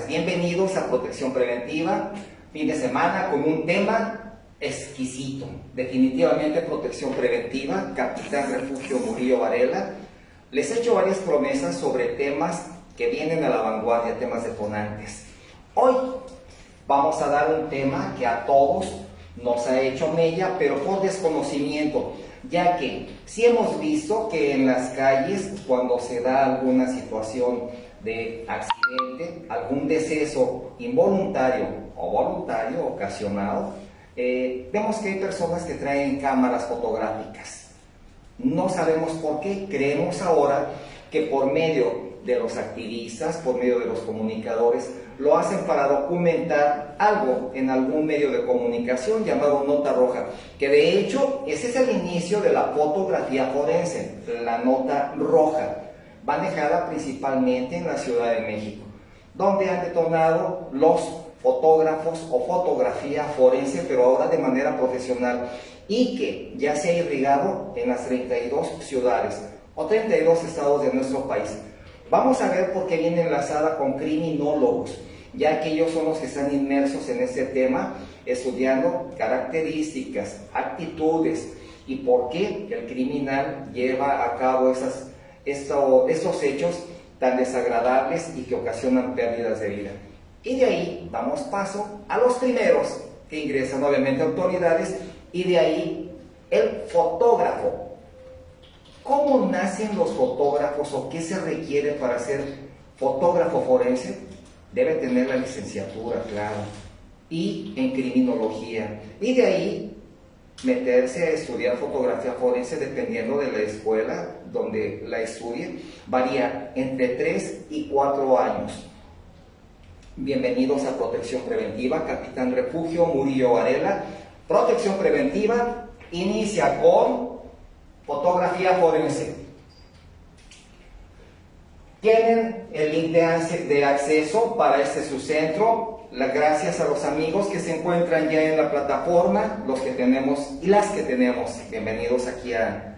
bienvenidos a Protección Preventiva, fin de semana con un tema exquisito, definitivamente Protección Preventiva, Capitán Refugio Murillo Varela. Les he hecho varias promesas sobre temas que vienen a la vanguardia, temas detonantes. Hoy vamos a dar un tema que a todos nos ha hecho mella, pero por desconocimiento, ya que sí hemos visto que en las calles, cuando se da alguna situación de accidente, algún deceso involuntario o voluntario ocasionado, vemos que hay personas que traen cámaras fotográficas. No sabemos por qué, creemos ahora que por medio de los activistas, por medio de los comunicadores, lo hacen para documentar algo en algún medio de comunicación llamado nota roja, que de hecho ese es el inicio de la fotografía forense, la nota roja, manejada principalmente en la Ciudad de México, donde han detonado los fotógrafos o fotografía forense, pero ahora de manera profesional, y que ya se ha irrigado en las 32 ciudades o 32 estados de nuestro país. Vamos a ver por qué viene enlazada con criminólogos, ya que ellos son los que están inmersos en este tema, estudiando características, actitudes y por qué el criminal lleva a cabo estos hechos tan desagradables y que ocasionan pérdidas de vida. Y de ahí damos paso a los primeros que ingresan, obviamente autoridades, y de ahí el fotógrafo. ¿Cómo nacen los fotógrafos o qué se requiere para ser fotógrafo forense? Debe tener la licenciatura, claro, y en criminología, y de ahí meterse a estudiar fotografía forense dependiendo de la escuela donde la estudie, varía entre 3 y 4 años. Bienvenidos a Protección Preventiva, Capitán Refugio Murillo Varela. Protección Preventiva inicia con fotografía forense. Tienen el link de acceso para su centro. Gracias a los amigos que se encuentran ya en la plataforma, los que tenemos y las que tenemos. Bienvenidos aquí a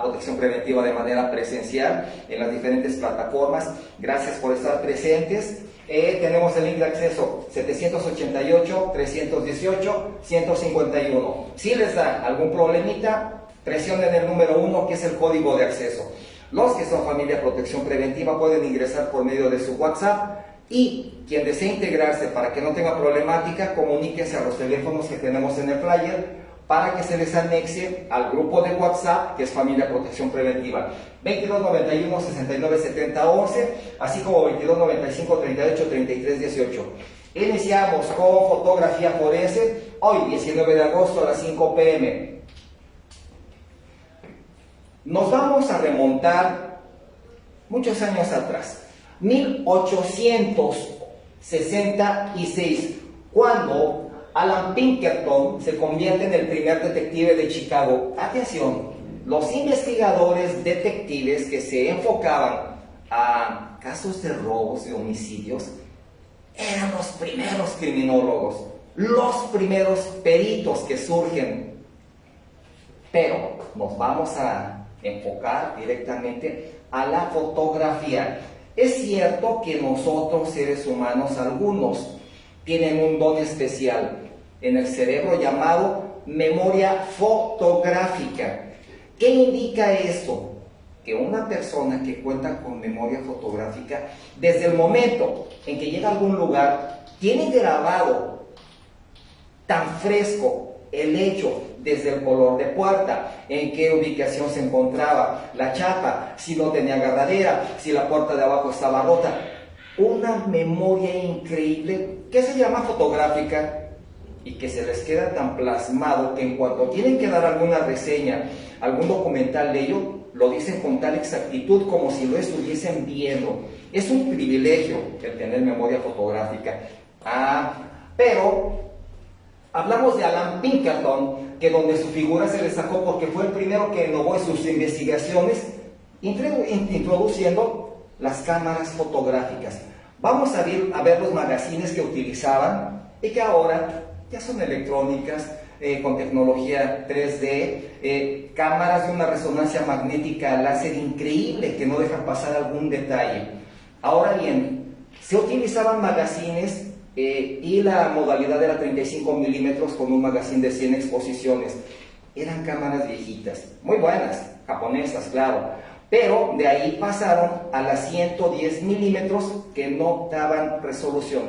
Protección Preventiva de manera presencial en las diferentes plataformas. Gracias por estar presentes. Tenemos el link de acceso 788-318-151. Si les da algún problemita, presionen el número 1, que es el código de acceso. Los que son familia Protección Preventiva pueden ingresar por medio de su WhatsApp, y quien desee integrarse para que no tenga problemática, comuníquense a los teléfonos que tenemos en el flyer para que se les anexe al grupo de WhatsApp que es Familia Protección Preventiva 2291 69 70 11, así como 2295 38 33 18. Iniciamos con fotografía forense hoy 19 de agosto a las 5 p.m. Nos vamos a remontar muchos años atrás, 1866, cuando Alan Pinkerton se convierte en el primer detective de Chicago. Atención, los investigadores detectives que se enfocaban a casos de robos, de homicidios, eran los primeros criminólogos, los primeros peritos que surgen. Pero nos vamos a enfocar directamente a la fotografía. Es cierto que nosotros, seres humanos, algunos tienen un don especial en el cerebro llamado memoria fotográfica. ¿Qué indica esto? Que una persona que cuenta con memoria fotográfica, desde el momento en que llega a algún lugar, tiene grabado tan fresco el hecho, desde el color de puerta, en qué ubicación se encontraba, la chapa, si no tenía agarradera, si la puerta de abajo estaba rota. Una memoria increíble que se llama fotográfica y que se les queda tan plasmado que en cuanto tienen que dar alguna reseña, algún documental de ello, lo dicen con tal exactitud como si lo estuviesen viendo. Es un privilegio el tener memoria fotográfica. Pero hablamos de Alan Pinkerton, que donde su figura se destacó porque fue el primero que innovó en sus investigaciones, introduciendo las cámaras fotográficas. Vamos a ver los magazines que utilizaban y que ahora ya son electrónicas, con tecnología 3D, cámaras de una resonancia magnética láser increíble que no dejan pasar algún detalle. Ahora bien, Se utilizaban magazines y la modalidad era 35 milímetros con un magazine de 100 exposiciones. Eran cámaras viejitas, muy buenas, japonesas, claro, pero de ahí pasaron a las 110 milímetros que no daban resolución.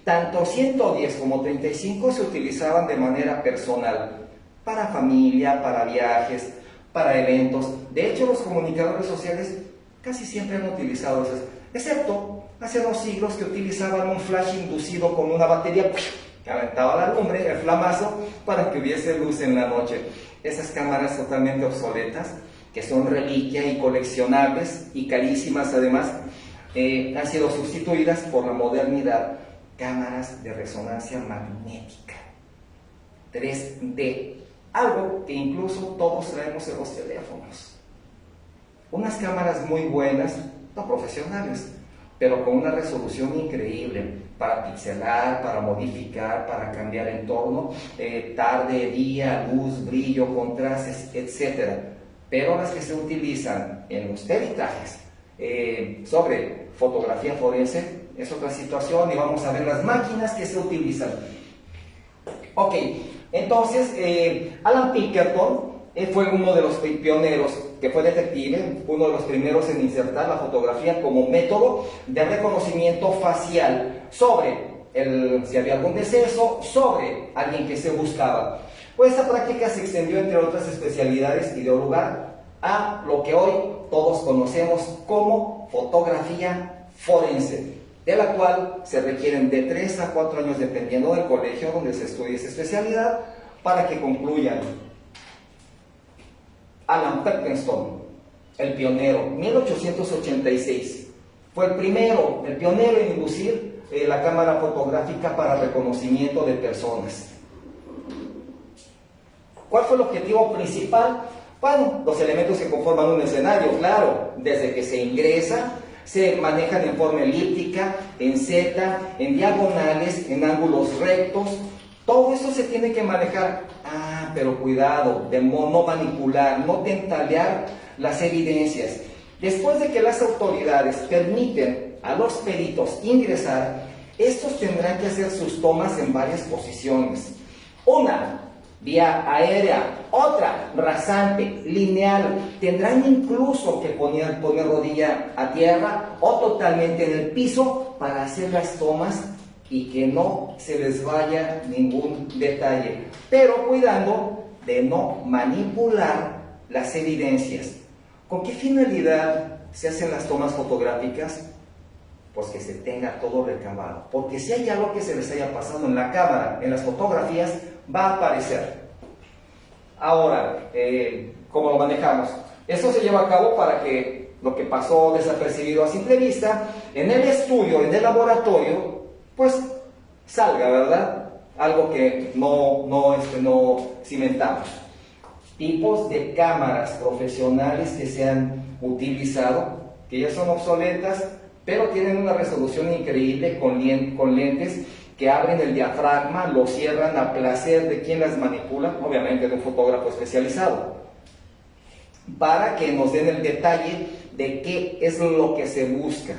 Tanto 110 como 35 se utilizaban de manera personal, para familia, para viajes, para eventos. De hecho, los comunicadores sociales casi siempre han utilizado esas, excepto hace 2 siglos que utilizaban un flash inducido con una batería que aventaba la lumbre, el flamazo, para que hubiese luz en la noche. Esas cámaras totalmente obsoletas, que son reliquia y coleccionables y carísimas además, han sido sustituidas por la modernidad, cámaras de resonancia magnética, 3D, algo que incluso todos traemos en los teléfonos. Unas cámaras muy buenas, no profesionales, pero con una resolución increíble, para pixelar, para modificar, para cambiar entorno, tarde, día, luz, brillo, contrastes, etc. Pero las que se utilizan en los peritajes sobre fotografía forense es otra situación, y vamos a ver las máquinas que se utilizan. Ok, entonces Alan Pinkerton fue uno de los pioneros, que fue detective, uno de los primeros en insertar la fotografía como método de reconocimiento facial sobre si había algún deceso, sobre alguien que se buscaba. Pues esta práctica se extendió entre otras especialidades y dio lugar a lo que hoy todos conocemos como fotografía forense, de la cual se requieren de 3 a 4 años, dependiendo del colegio donde se estudie esa especialidad, para que concluyan. Alan Paxton, el pionero, 1886, fue el pionero en inducir la cámara fotográfica para reconocimiento de personas. ¿Cuál fue el objetivo principal? Bueno, los elementos que conforman un escenario, claro, desde que se ingresa, se manejan en forma elíptica, en Z, en diagonales, en ángulos rectos. Todo eso se tiene que manejar. Pero cuidado, de no manipular, no tentalear las evidencias. Después de que las autoridades permiten a los peritos ingresar, estos tendrán que hacer sus tomas en varias posiciones. Una, vía aérea; otra, rasante, lineal. Tendrán incluso que poner rodilla a tierra o totalmente en el piso para hacer las tomas y que no se les vaya ningún detalle, pero cuidando de no manipular las evidencias. ¿Con qué finalidad se hacen las tomas fotográficas? Pues que se tenga todo recabado, porque si hay algo que se les haya pasado en la cámara, en las fotografías, va a aparecer. Ahora, ¿cómo lo manejamos? Esto se lleva a cabo para que lo que pasó desapercibido a simple vista, en el estudio, en el laboratorio, pues salga, ¿verdad? Algo que no cimentamos. Tipos de cámaras profesionales que se han utilizado, que ya son obsoletas, pero tienen una resolución increíble con lentes que abren el diafragma, lo cierran a placer de quien las manipula, obviamente de un fotógrafo especializado, para que nos den el detalle de qué es lo que se busca.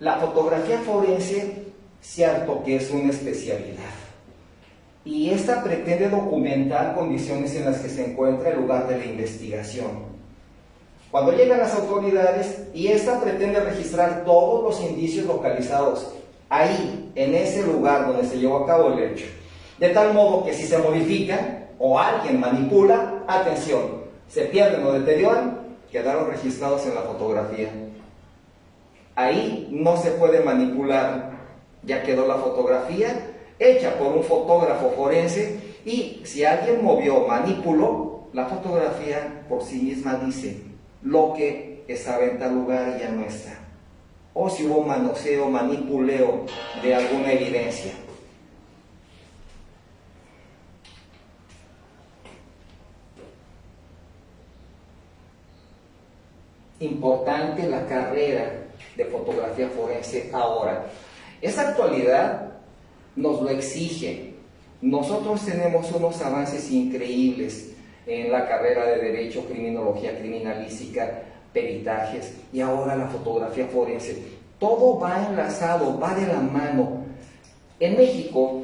La fotografía forense, cierto que es una especialidad, y esta pretende documentar condiciones en las que se encuentra el lugar de la investigación. Cuando llegan las autoridades, y esta pretende registrar todos los indicios localizados ahí, en ese lugar donde se llevó a cabo el hecho, de tal modo que si se modifican o alguien manipula, atención, se pierden o deterioran, quedaron registrados en la fotografía. Ahí no se puede manipular, ya quedó la fotografía hecha por un fotógrafo forense, y si alguien movió, manipuló, la fotografía por sí misma dice lo que estaba en tal lugar y ya no está. O si hubo manoseo, manipuleo de alguna evidencia. Importante la carrera de fotografía forense ahora. Esa actualidad nos lo exige. Nosotros tenemos unos avances increíbles en la carrera de Derecho, Criminología Criminalística, peritajes y ahora la fotografía forense. Todo va enlazado, va de la mano. En México,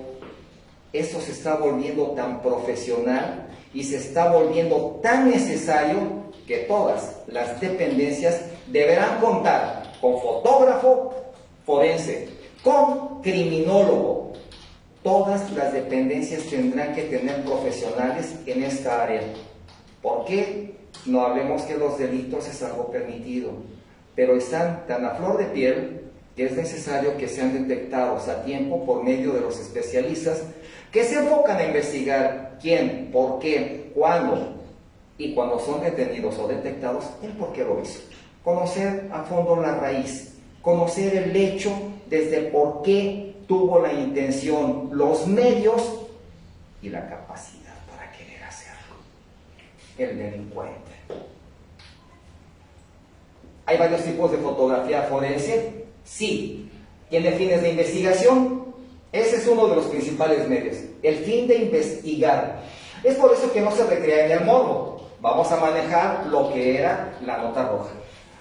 esto se está volviendo tan profesional y se está volviendo tan necesario que todas las dependencias deberán contar con fotógrafo forense, con criminólogo. Todas las dependencias tendrán que tener profesionales en esta área. ¿Por qué? No hablemos que los delitos es algo permitido, pero están tan a flor de piel que es necesario que sean detectados a tiempo por medio de los especialistas que se enfocan a investigar quién, por qué, cuándo, y cuando son detenidos o detectados, el por qué lo hizo. Conocer a fondo la raíz, conocer el hecho desde por qué tuvo la intención, los medios y la capacidad para querer hacerlo. El delincuente. ¿Hay varios tipos de fotografía forense? Sí. ¿Tiene fines de investigación? Ese es uno de los principales medios, el fin de investigar. Es por eso que no se recrea en el morbo. Vamos a manejar lo que era la nota roja.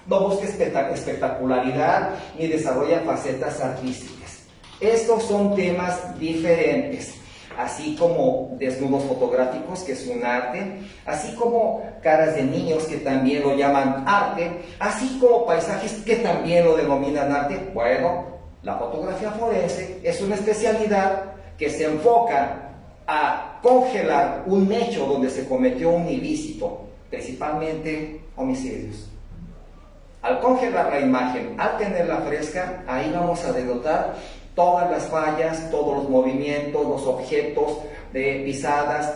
No busque espectacularidad ni desarrolla facetas artísticas. Estos son temas diferentes, así como desnudos fotográficos, que es un arte, así como caras de niños, que también lo llaman arte, así como paisajes, que también lo denominan arte. Bueno, la fotografía forense es una especialidad que se enfoca a congelar un hecho donde se cometió un ilícito, principalmente homicidios. Al congelar la imagen, al tenerla fresca, ahí vamos a denotar todas las fallas, todos los movimientos, los objetos de pisadas,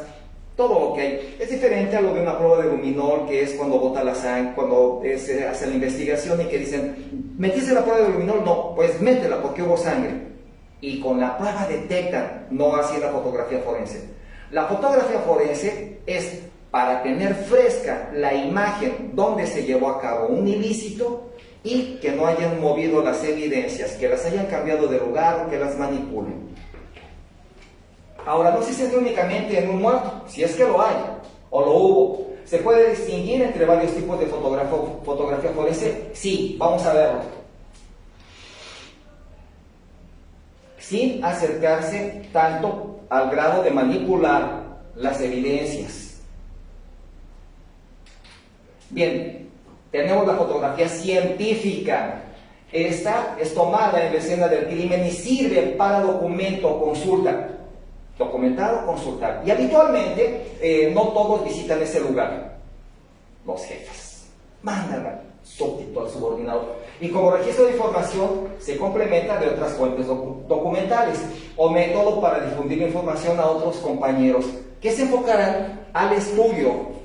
todo lo que hay. Es diferente a lo de una prueba de luminol, que es cuando bota la sangre, cuando se hace la investigación y que dicen, ¿metiste la prueba de luminol? No, pues métela porque hubo sangre. Y con la prueba detectan, no así la fotografía forense. La fotografía forense es para tener fresca la imagen donde se llevó a cabo un ilícito y que no hayan movido las evidencias, que las hayan cambiado de lugar o que las manipulen. Ahora, no se centra únicamente en un muerto, si es que lo hay o lo hubo. ¿Se puede distinguir entre varios tipos de fotografía forense? Sí, vamos a verlo. Sin acercarse tanto al grado de manipular las evidencias. Bien, tenemos la fotografía científica. Esta es tomada en la escena del crimen y sirve para documento o consulta. Documentar o consultar. Y habitualmente no todos visitan ese lugar. Los jefes mandan al súbdito, al subordinado. Y como registro de información se complementa de otras fuentes documentales o método para difundir información a otros compañeros que se enfocarán al estudio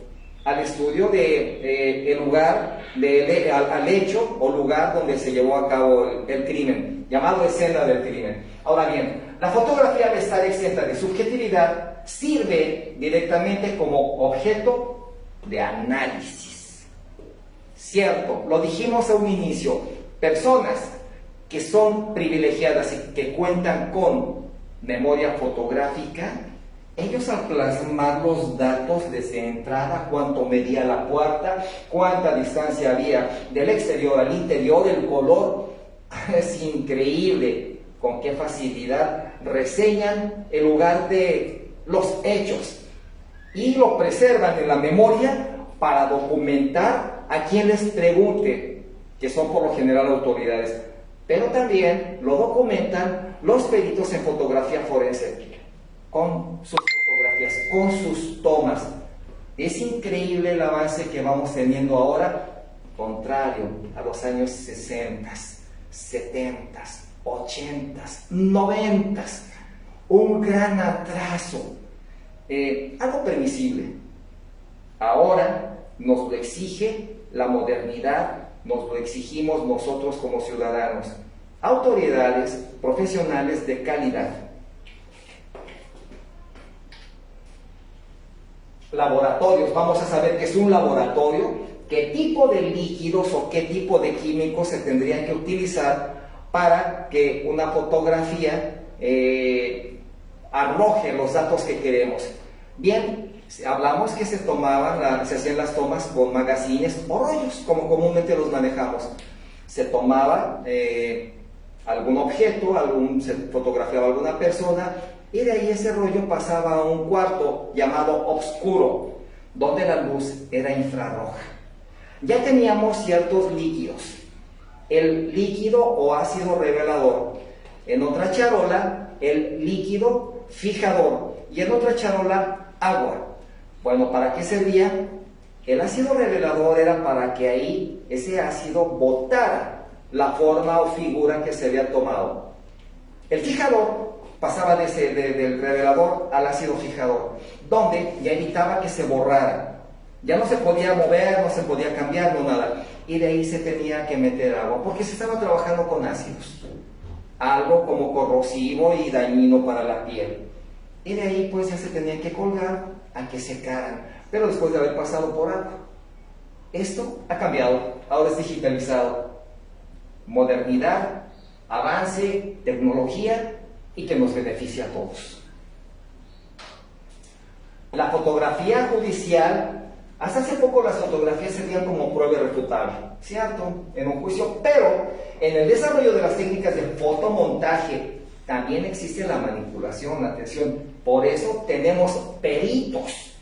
de el lugar, al hecho o lugar donde se llevó a cabo el crimen, llamado escena del crimen. Ahora bien, la fotografía, al estar exenta de subjetividad, sirve directamente como objeto de análisis. Cierto, lo dijimos a un inicio, personas que son privilegiadas y que cuentan con memoria fotográfica, ellos al plasmar los datos desde entrada, cuánto medía la puerta, cuánta distancia había del exterior al interior, el color, es increíble con qué facilidad reseñan el lugar de los hechos y lo preservan en la memoria para documentar a quien les pregunte, que son por lo general autoridades, pero también lo documentan los peritos en fotografía forense, con sus fotografías, con sus tomas. Es increíble el avance que vamos teniendo ahora, contrario a los años 60, 70, 80, 90. Un gran atraso, algo permisible. Ahora nos lo exige la modernidad, nos lo exigimos nosotros como ciudadanos, autoridades, profesionales de calidad. Laboratorios, vamos a saber qué es un laboratorio, qué tipo de líquidos o qué tipo de químicos se tendrían que utilizar para que una fotografía arroje los datos que queremos. Bien, Hablamos que se tomaban, se hacían las tomas con magazines o rollos, como comúnmente los manejamos. Se tomaba algún objeto, se fotografiaba alguna persona, y de ahí ese rollo pasaba a un cuarto llamado oscuro, donde la luz era infrarroja. Ya teníamos ciertos líquidos, el líquido o ácido revelador, en otra charola el líquido fijador y en otra charola agua. Bueno, ¿para qué servía? El ácido revelador era para que ahí ese ácido botara la forma o figura que se había tomado. El fijador pasaba del revelador al ácido fijador, donde ya evitaba que se borrara. Ya no se podía mover, no se podía cambiar, no nada. Y de ahí se tenía que meter agua, porque se estaba trabajando con ácidos. Algo como corrosivo y dañino para la piel. Y de ahí pues ya se tenían que colgar a que secaran, pero después de haber pasado por agua. Esto ha cambiado, ahora es digitalizado. Modernidad, avance, tecnología y que nos beneficia a todos. La fotografía judicial, hasta hace poco las fotografías servían como prueba irrefutable, ¿cierto? En un juicio, pero en el desarrollo de las técnicas de fotomontaje también existe la manipulación, la atención. Por eso tenemos peritos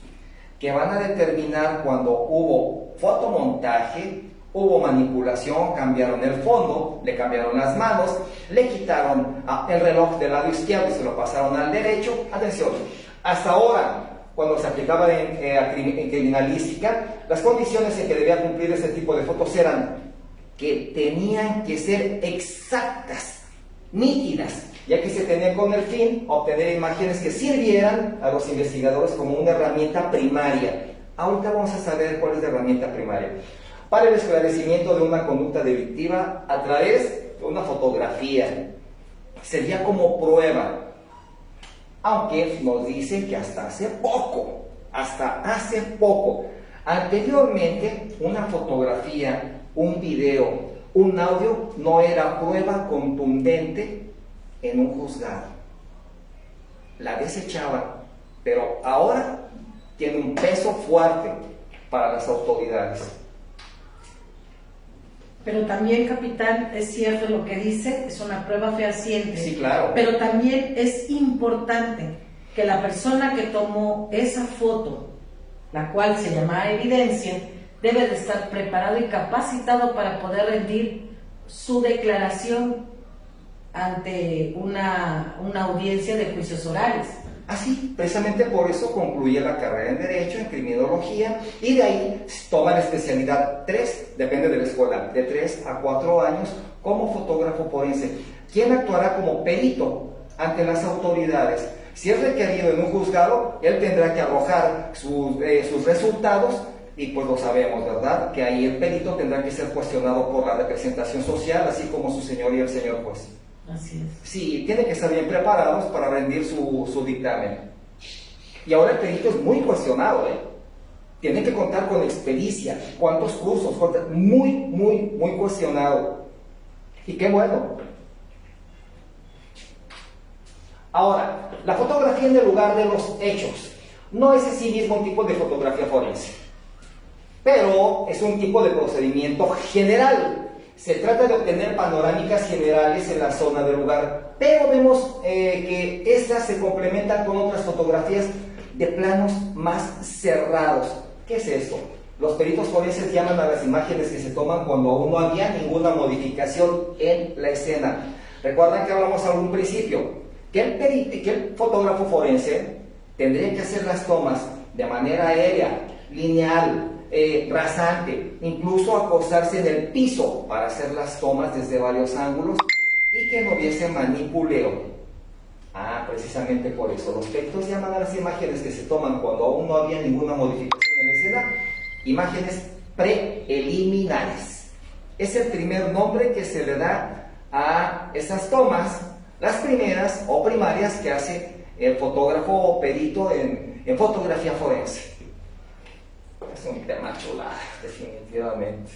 que van a determinar cuando hubo fotomontaje, hubo manipulación, cambiaron el fondo, le cambiaron las manos, le quitaron el reloj del lado izquierdo y se lo pasaron al derecho. Atención, hasta ahora, cuando se aplicaba en criminalística, las condiciones en que debía cumplir ese tipo de fotos eran que tenían que ser exactas, nítidas, ya que se tenía con el fin obtener imágenes que sirvieran a los investigadores como una herramienta primaria. Ahorita vamos a saber cuál es la herramienta primaria para el esclarecimiento de una conducta delictiva a través de una fotografía. Sería como prueba, aunque nos dicen que hasta hace poco, anteriormente una fotografía, un video, un audio no era prueba contundente en un juzgado. La desechaban, pero ahora tiene un peso fuerte para las autoridades. Pero también, capitán, es cierto lo que dice, es una prueba fehaciente. Sí, claro. Pero también es importante que la persona que tomó esa foto, la cual se llama evidencia, debe de estar preparado y capacitado para poder rendir su declaración ante una audiencia de juicios orales. Así, precisamente por eso concluye la carrera en Derecho, en Criminología, y de ahí toma la especialidad 3, depende de la escuela, de 3 a 4 años, como fotógrafo forense, quien actuará como perito ante las autoridades. Si es requerido en un juzgado, él tendrá que arrojar sus resultados, y pues lo sabemos, ¿verdad? Que ahí el perito tendrá que ser cuestionado por la representación social, así como su señoría el señor juez. Así es. Sí, tienen que estar bien preparados para rendir su dictamen. Y ahora el perito es muy cuestionado, ¿eh? Tiene que contar con experiencia, cuántos cursos, muy cuestionado. Y qué bueno. Ahora, la fotografía en el lugar de los hechos no es en sí mismo un tipo de fotografía forense, pero es un tipo de procedimiento general. Se trata de obtener panorámicas generales en la zona del lugar, pero vemos que estas se complementan con otras fotografías de planos más cerrados. ¿Qué es esto? Los peritos forenses llaman a las imágenes que se toman cuando aún no había ninguna modificación en la escena. Recuerdan que hablamos a un principio, que el fotógrafo forense tendría que hacer las tomas de manera aérea, lineal, rasante, incluso acostarse en el piso para hacer las tomas desde varios ángulos y que no hubiese manipuleo. Precisamente por eso los peritos llaman a las imágenes que se toman cuando aún no había ninguna modificación en la escena, imágenes preliminares. Es el primer nombre que se le da a esas tomas, las primeras o primarias que hace el fotógrafo o perito en fotografía forense. Es un tema chulada, definitivamente.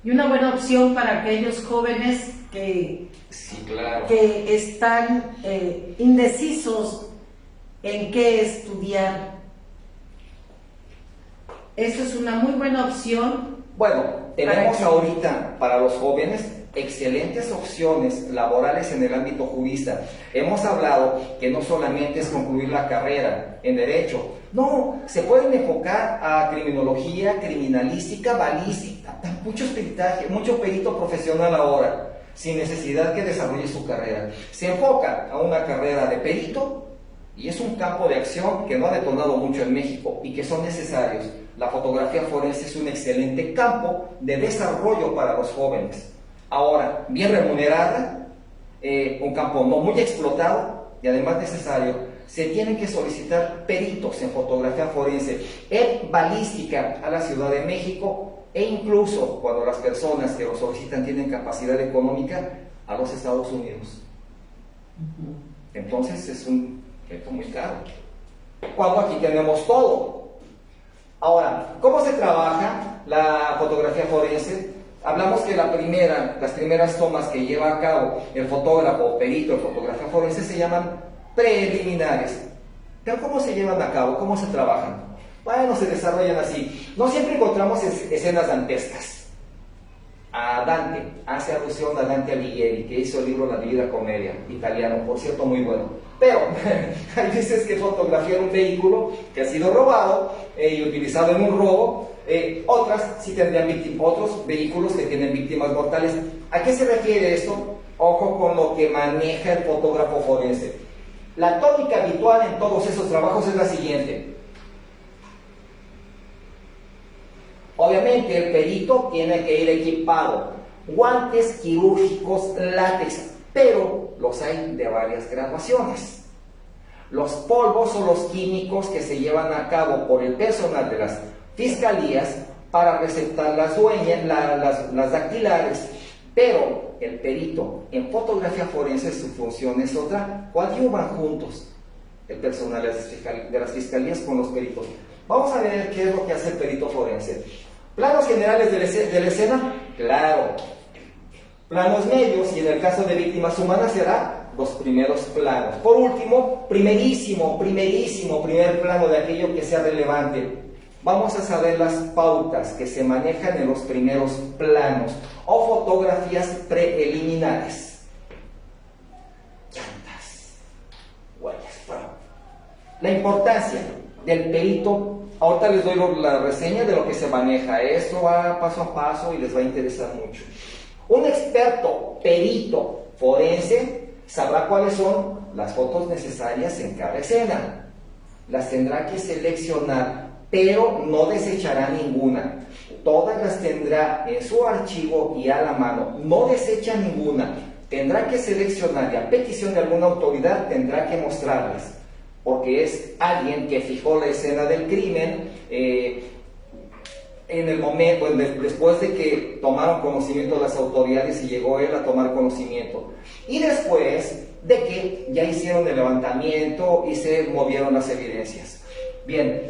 Y una buena opción para aquellos jóvenes que, sí, claro, que están indecisos en qué estudiar, Eso es una muy buena opción. Bueno, tenemos ahorita para los jóvenes excelentes opciones laborales en el ámbito jurista. Hemos hablado que no solamente es concluir la carrera en Derecho, no, se pueden enfocar a criminología, criminalística, balística, mucho perito profesional ahora, sin necesidad que desarrolle su carrera. Se enfoca a una carrera de perito y es un campo de acción que no ha detonado mucho en México y que son necesarios. La fotografía forense es un excelente campo de desarrollo para los jóvenes. Ahora, bien remunerada, un campo no muy explotado y además necesario. Se tienen que solicitar peritos en fotografía forense, en balística a la Ciudad de México e incluso cuando las personas que lo solicitan tienen capacidad económica a los Estados Unidos. Entonces es un reto muy caro. Cuando aquí tenemos todo. Ahora, ¿cómo se trabaja la fotografía forense? Hablamos que las primeras tomas que lleva a cabo el fotógrafo o perito en fotografía forense se llaman preliminares. Pero ¿cómo se llevan a cabo? ¿Cómo se trabajan? Bueno, se desarrollan así. No siempre encontramos escenas dantescas. A Dante, hace alusión a Dante Alighieri, que hizo el libro La Divina Comedia, italiano, por cierto, muy bueno. Pero hay veces que fotografiar un vehículo que ha sido robado y utilizado en un robo. Otras sí tendrían otros vehículos que tienen víctimas mortales. ¿A qué se refiere esto? Ojo con lo que maneja el fotógrafo forense. La tónica habitual en todos esos trabajos es la siguiente. Obviamente el perito tiene que ir equipado, guantes quirúrgicos látex, pero los hay de varias graduaciones. Los polvos o los químicos que se llevan a cabo por el personal de las fiscalías para receptar las dactilares, pero el perito en fotografía forense su función es otra, coadyuvan juntos el personal de las fiscalías con los peritos. Vamos a ver qué es lo que hace el perito forense. ¿Planos generales de la escena? Claro. Planos medios, y en el caso de víctimas humanas será los primeros planos. Por último, primer plano de aquello que sea relevante. Vamos a saber las pautas que se manejan en los primeros planos o fotografías preliminares. Llantas, huellas, la importancia del perito. Ahorita les doy la reseña de lo que se maneja. Esto va paso a paso y les va a interesar mucho. Un experto perito forense sabrá cuáles son las fotos necesarias en cada escena. Las tendrá que seleccionar, pero no desechará ninguna. Todas las tendrá en su archivo y a la mano. No desecha ninguna. Tendrá que seleccionar y a petición de alguna autoridad tendrá que mostrarlas, porque es alguien que fijó la escena del crimen en el momento, después de que tomaron conocimiento las autoridades y llegó él a tomar conocimiento. Y después de que ya hicieron el levantamiento y se movieron las evidencias. Bien,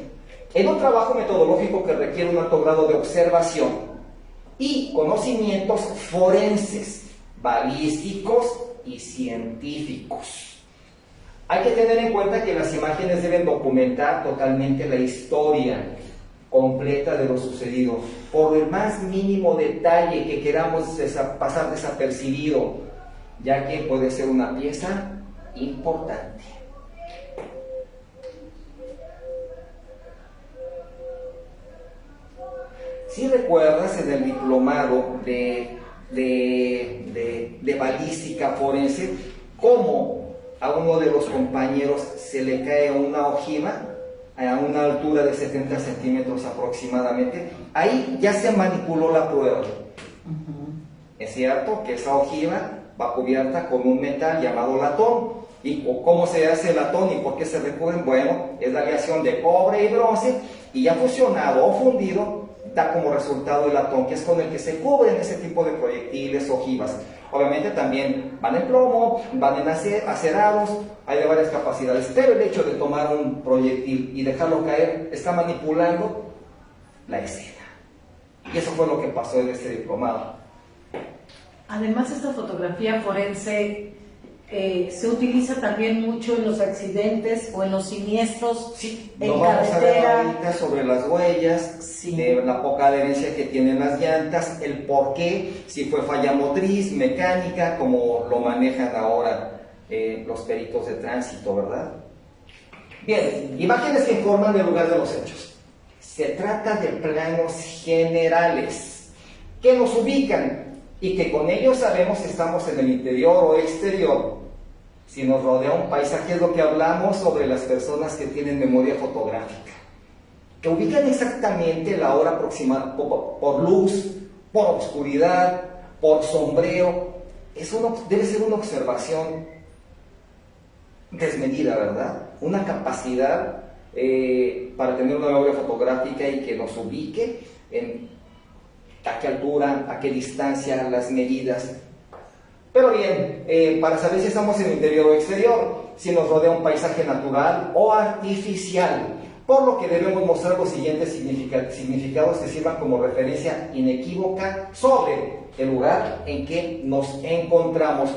en un trabajo metodológico que requiere un alto grado de observación y conocimientos forenses, balísticos y científicos. Hay que tener en cuenta que las imágenes deben documentar totalmente la historia completa de lo sucedido, por el más mínimo detalle que queramos pasar desapercibido, ya que puede ser una pieza importante. Si recuerdas en el diplomado de balística forense, cómo a uno de los compañeros se le cae una ojiva a una altura de 70 centímetros aproximadamente, ahí ya se manipuló la prueba. Es cierto que esa ojiva va cubierta con un metal llamado latón. ¿Y cómo se hace el latón y por qué se recubren? Bueno, es la aleación de cobre y bronce, y ya fusionado o fundido da como resultado el latón, que es con el que se cubren ese tipo de proyectiles o ojivas. Obviamente también van en plomo, van en acerados, hay de varias capacidades, pero el hecho de tomar un proyectil y dejarlo caer está manipulando la escena. Y eso fue lo que pasó en este diplomado. Además, esta fotografía forense se utiliza también mucho en los accidentes o en los siniestros, Sí, en nos vamos a ver carretera. ahorita sobre las huellas, Sí. la poca adherencia que tienen las llantas, el por qué, si fue falla motriz, mecánica, como lo manejan ahora los peritos de tránsito, ¿verdad? Bien, imágenes que informan del lugar de los hechos. Se trata de planos generales que nos ubican y que con ellos sabemos si estamos en el interior o exterior. Si nos rodea un paisaje, es lo que hablamos sobre las personas que tienen memoria fotográfica, que ubican exactamente la hora aproximada por luz, por oscuridad, por sombreo. Eso debe ser una observación desmedida, ¿verdad? Una capacidad para tener una memoria fotográfica y que nos ubique en a qué altura, a qué distancia, las medidas. Pero bien, para saber si estamos en interior o exterior, si nos rodea un paisaje natural o artificial, por lo que debemos mostrar los siguientes significados que sirvan como referencia inequívoca sobre el lugar en que nos encontramos.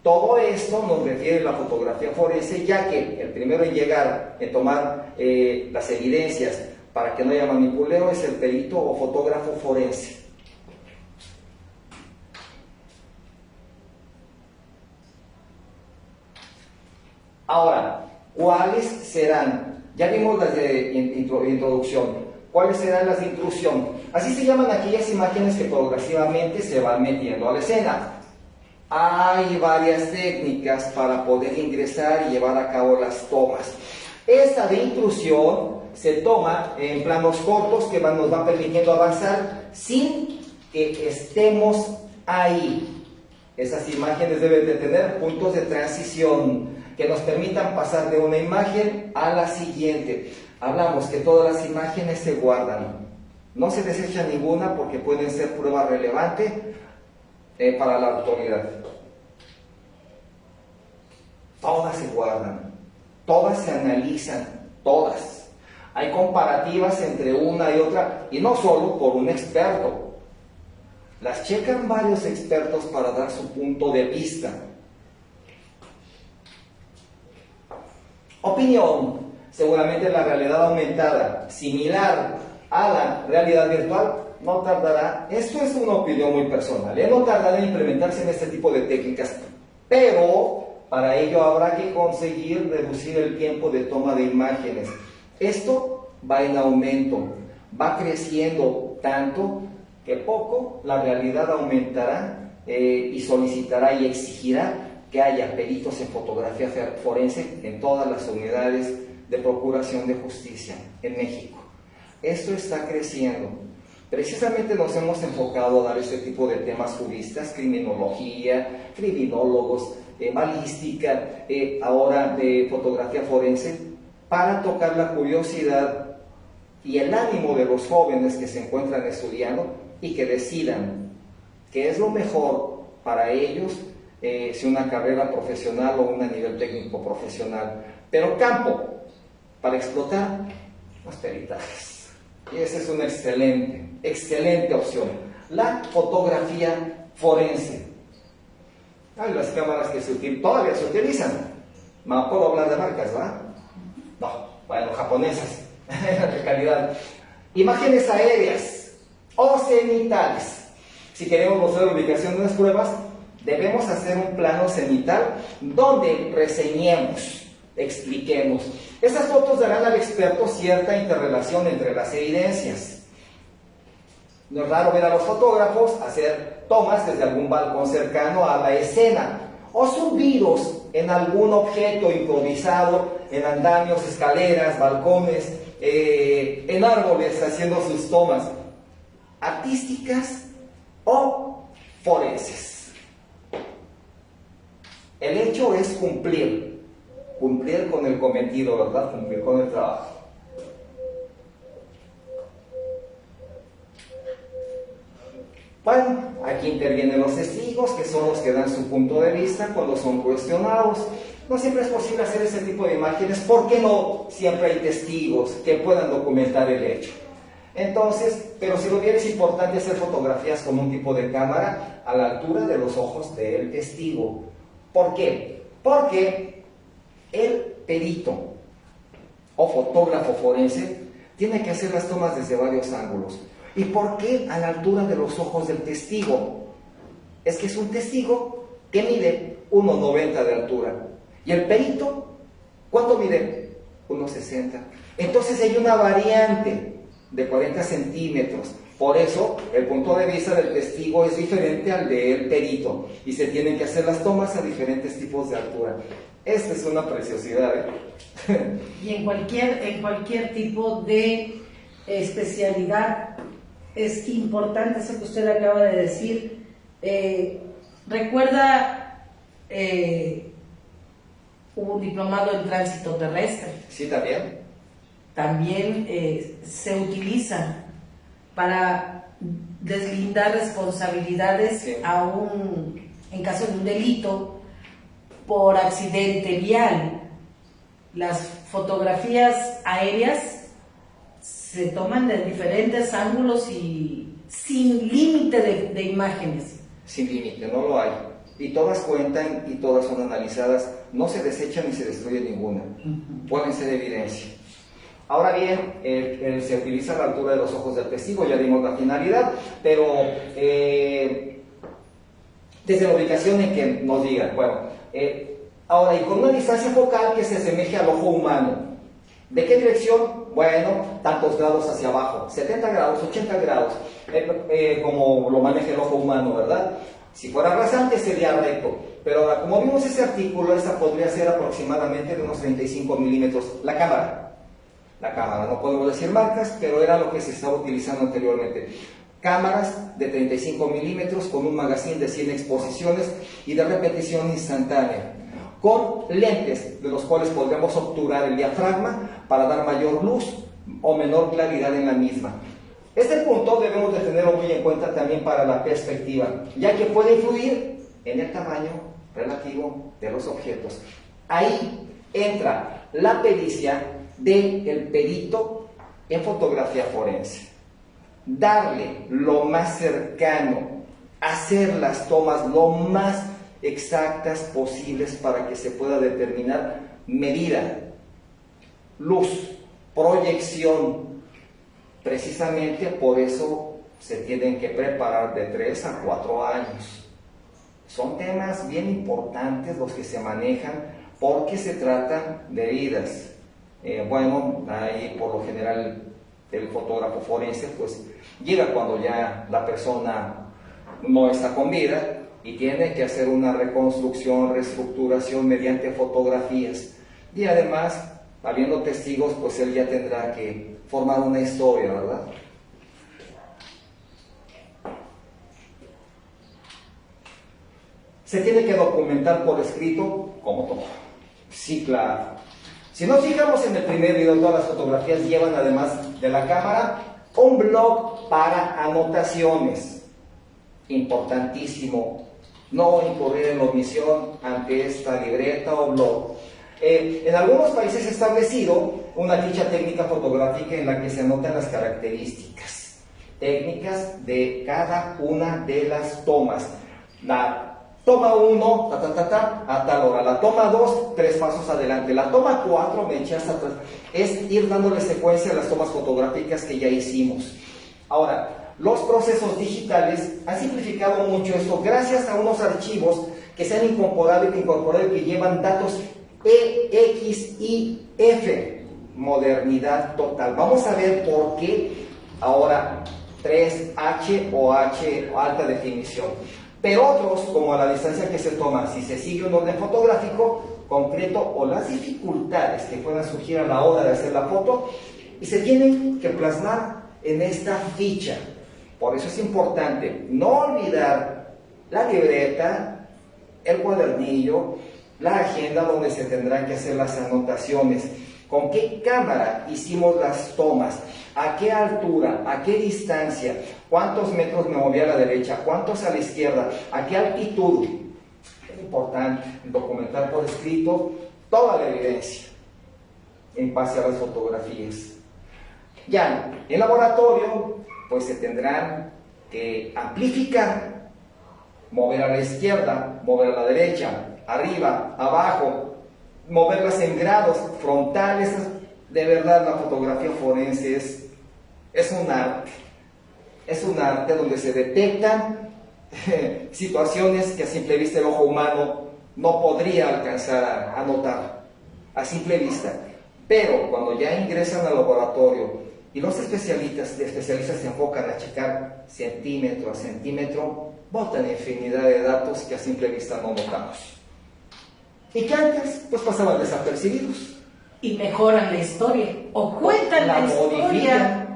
Todo esto nos refiere a la fotografía forense, ya que el primero en llegar, en tomar las evidencias para que no haya manipuleo, es el perito o fotógrafo forense. Ahora, ¿cuáles serán? Ya vimos las de introducción. ¿Cuáles serán las de intrusión? Así se llaman aquellas imágenes que progresivamente se van metiendo a la escena. Hay varias técnicas para poder ingresar y llevar a cabo las tomas. Esta de intrusión se toma en planos cortos que nos van permitiendo avanzar sin que estemos ahí. Esas imágenes deben de tener puntos de transición que nos permitan pasar de una imagen a la siguiente. Hablamos que todas las imágenes se guardan. No se desecha ninguna porque pueden ser prueba relevante para la autoridad. Todas se guardan, todas se analizan, todas. Hay comparativas entre una y otra, y no solo por un experto. Las checan varios expertos para dar su punto de vista. Opinión. Seguramente la realidad aumentada, similar a la realidad virtual, no tardará, esto es una opinión muy personal, no tardará en implementarse en este tipo de técnicas, pero para ello habrá que conseguir reducir el tiempo de toma de imágenes. Esto va en aumento, va creciendo tanto que poco la realidad aumentará y solicitará y exigirá que haya peritos en fotografía forense en todas las unidades de procuración de justicia en México. Esto está creciendo. Precisamente nos hemos enfocado a dar este tipo de temas juristas, criminología, criminólogos, balística, ahora de fotografía forense, para tocar la curiosidad y el ánimo de los jóvenes que se encuentran estudiando y que decidan qué es lo mejor para ellos, si una carrera profesional o un a nivel técnico profesional. Pero campo para explotar los peritajes. Y esa es una excelente opción. La fotografía forense. Hay las cámaras que todavía se utilizan. No puedo hablar de marcas, ¿verdad? No, bueno, japonesas, de calidad. Imágenes aéreas o cenitales. Si queremos mostrar la ubicación de las pruebas, debemos hacer un plano cenital donde reseñemos, expliquemos. Estas fotos darán al experto cierta interrelación entre las evidencias. No es raro ver a los fotógrafos hacer tomas desde algún balcón cercano a la escena o subidos en algún objeto improvisado, en andamios, escaleras, balcones, en árboles, haciendo sus tomas artísticas o forenses. El hecho es cumplir con el cometido, ¿verdad? Cumplir con el trabajo. Bueno, aquí intervienen los testigos, que son los que dan su punto de vista cuando son cuestionados. No siempre es posible hacer ese tipo de imágenes, porque no siempre hay testigos que puedan documentar el hecho. Entonces, pero si lo hubiera, es importante hacer fotografías con un tipo de cámara a la altura de los ojos del testigo. ¿Por qué? Porque el perito o fotógrafo forense tiene que hacer las tomas desde varios ángulos. ¿Y por qué a la altura de los ojos del testigo? Es que es un testigo que mide 1,90 de altura. ¿Y el perito cuánto mide? 1,60. Entonces hay una variante de 40 centímetros. Por eso el punto de vista del testigo es diferente al del perito y se tienen que hacer las tomas a diferentes tipos de altura. Esta es una preciosidad, ¿eh? Y en cualquier tipo de especialidad es importante eso que usted acaba de decir. Recuerda, hubo un diplomado en tránsito terrestre. Sí, también. También se utiliza para deslindar responsabilidades sí. En caso de un delito por accidente vial. Las fotografías aéreas se toman de diferentes ángulos y sin límite de imágenes. Sin límite, no lo hay. Y todas cuentan y todas son analizadas. No se desecha ni se destruye ninguna. Pueden ser evidencia. Ahora bien, se utiliza la altura de los ojos del testigo, ya dimos la finalidad, pero desde la ubicación en que nos digan, bueno, ahora, y con una distancia focal que se asemeje al ojo humano. ¿De qué dirección? Bueno, tantos grados hacia abajo, 70 grados, 80 grados, como lo maneja el ojo humano, ¿verdad? Si fuera rasante sería recto, pero ahora, como vimos ese artículo, esta podría ser aproximadamente de unos 35 milímetros. La cámara, no podemos decir marcas, pero era lo que se estaba utilizando anteriormente. Cámaras de 35 milímetros con un magazine de 100 exposiciones y de repetición instantánea, con lentes de los cuales podremos obturar el diafragma para dar mayor luz o menor claridad en la misma. Este punto debemos de tenerlo muy en cuenta también para la perspectiva, ya que puede influir en el tamaño relativo de los objetos. Ahí entra la pericia del perito en fotografía forense. Darle lo más cercano, hacer las tomas lo más exactas posibles para que se pueda determinar medida, luz, proyección. Precisamente por eso se tienen que preparar de 3 a 4 años. Son temas bien importantes los que se manejan porque se trata de vidas. Bueno, ahí por lo general el fotógrafo forense pues llega cuando ya la persona no está con vida y tiene que hacer una reconstrucción, reestructuración mediante fotografías. Y además, habiendo testigos, pues él ya tendrá que formar una historia, ¿verdad? Se tiene que documentar por escrito como todo. Sí, claro. Si nos fijamos en el primer video, todas las fotografías llevan, además de la cámara, un blog para anotaciones. Importantísimo. No incurrir en omisión ante esta libreta o blog. En algunos países se ha establecido una ficha técnica fotográfica en la que se anotan las características técnicas de cada una de las tomas. La toma 1, a tal hora. La toma 2, 3 pasos adelante. La toma 4, me eché hasta atrás. Es ir dándole secuencia a las tomas fotográficas que ya hicimos. Ahora, los procesos digitales han simplificado mucho esto gracias a unos archivos que se han incorporado y que llevan datos E, X y F. Modernidad total. Vamos a ver por qué ahora 3H o H o alta definición. Pero otros, como a la distancia que se toma, si se sigue un orden fotográfico concreto o las dificultades que puedan surgir a la hora de hacer la foto, y se tienen que plasmar en esta ficha. Por eso es importante no olvidar la libreta, el cuadernillo, la agenda donde se tendrán que hacer las anotaciones. ¿Con qué cámara hicimos las tomas? ¿A qué altura? ¿A qué distancia? ¿Cuántos metros me moví a la derecha? ¿Cuántos a la izquierda? ¿A qué altitud? Es importante documentar por escrito toda la evidencia en base a las fotografías. Ya, en laboratorio, pues se tendrán que amplificar, mover a la izquierda, mover a la derecha, arriba, abajo, moverlas en grados frontales. De verdad, la fotografía forense es un arte. Es un arte donde se detectan situaciones que a simple vista el ojo humano no podría alcanzar a notar a simple vista. Pero cuando ya ingresan al laboratorio y los especialistas se enfocan a checar centímetro a centímetro, botan infinidad de datos que a simple vista no notamos. Y que antes pues pasaban desapercibidos. Y mejoran la historia, o cuentan la historia,